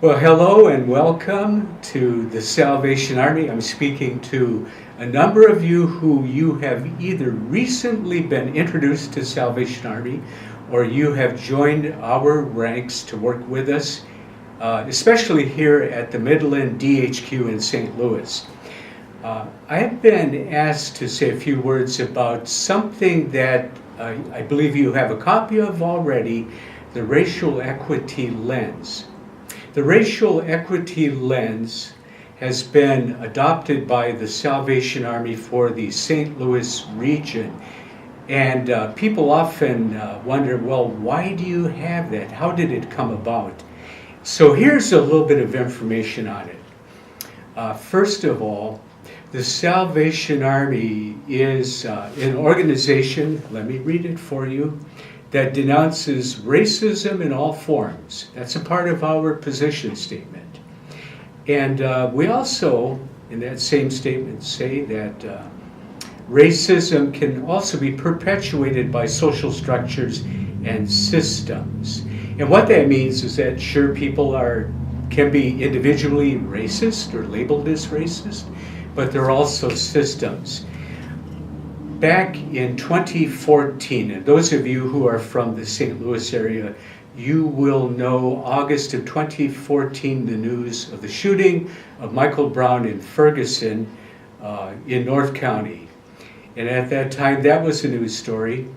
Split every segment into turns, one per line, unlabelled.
Well, hello and welcome to the Salvation Army. I'm speaking to a number of you who you have either recently been introduced to Salvation Army or you have joined our ranks to work with us, especially here at the Midland DHQ in St. Louis. I have been asked to say a few words about something that I believe you have a copy of already, the racial equity lens. The racial equity lens has been adopted by the Salvation Army for the St. Louis region. And people often wonder, well, why do you have that? How did it come about? So here's a little bit of information on it. First of all, the Salvation Army is an organization, let me read it for you, that denounces racism in all forms. That's a part of our position statement. And we also, in that same statement, say that racism can also be perpetuated by social structures and systems. And what that means is that sure, people can be individually racist or labeled as racist, but there are also systems. Back in 2014, and those of you who are from the St. Louis area, you will know August of 2014, the news of the shooting of Michael Brown in Ferguson in North County. And at that time, that was a news story.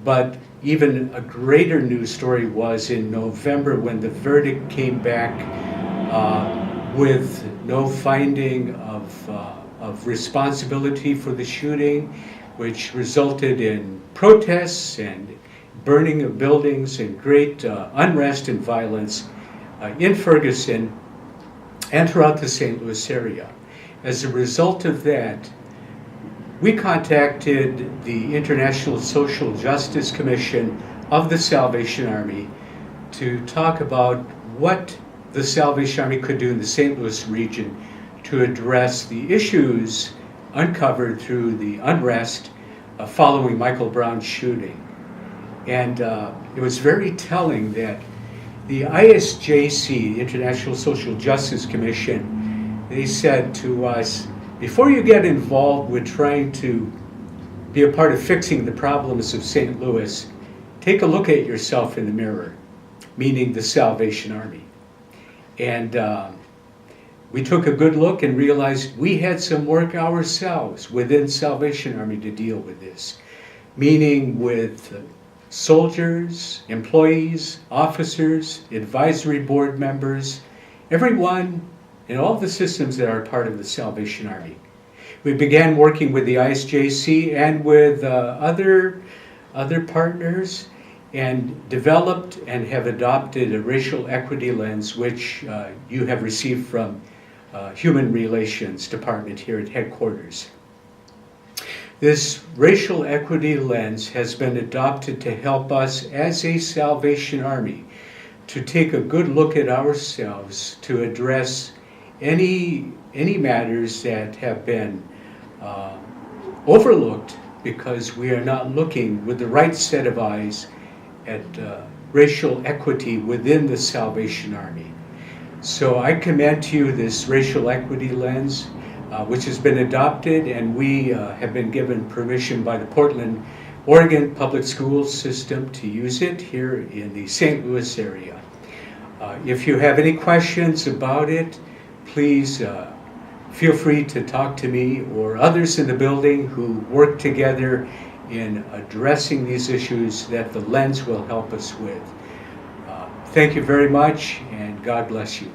But even a greater news story was in November when the verdict came back with no finding of responsibility for the shooting, which resulted in protests and burning of buildings and great unrest and violence in Ferguson and throughout the St. Louis area. As a result of that, we contacted the International Social Justice Commission of the Salvation Army to talk about what the Salvation Army could do in the St. Louis region to address the issues uncovered through the unrest following Michael Brown's shooting. And it was very telling that the ISJC, the International Social Justice Commission, they said to us, before you get involved with trying to be a part of fixing the problems of St. Louis, take a look at yourself in the mirror, meaning the Salvation Army. And we took a good look and realized we had some work ourselves within Salvation Army to deal with this, meaning with soldiers, employees, officers, advisory board members, everyone in all the systems that are part of the Salvation Army. We began working with the ISJC and with other partners and developed and have adopted a racial equity lens, which you have received from Human Relations Department here at headquarters. This racial equity lens has been adopted to help us as a Salvation Army to take a good look at ourselves to address any matters that have been overlooked because we are not looking with the right set of eyes at racial equity within the Salvation Army. So I commend to you this racial equity lens, which has been adopted, and we have been given permission by the Portland, Oregon Public Schools system to use it here in the St. Louis area. If you have any questions about it, please feel free to talk to me or others in the building who work together in addressing these issues that the lens will help us with. Thank you very much, and God bless you.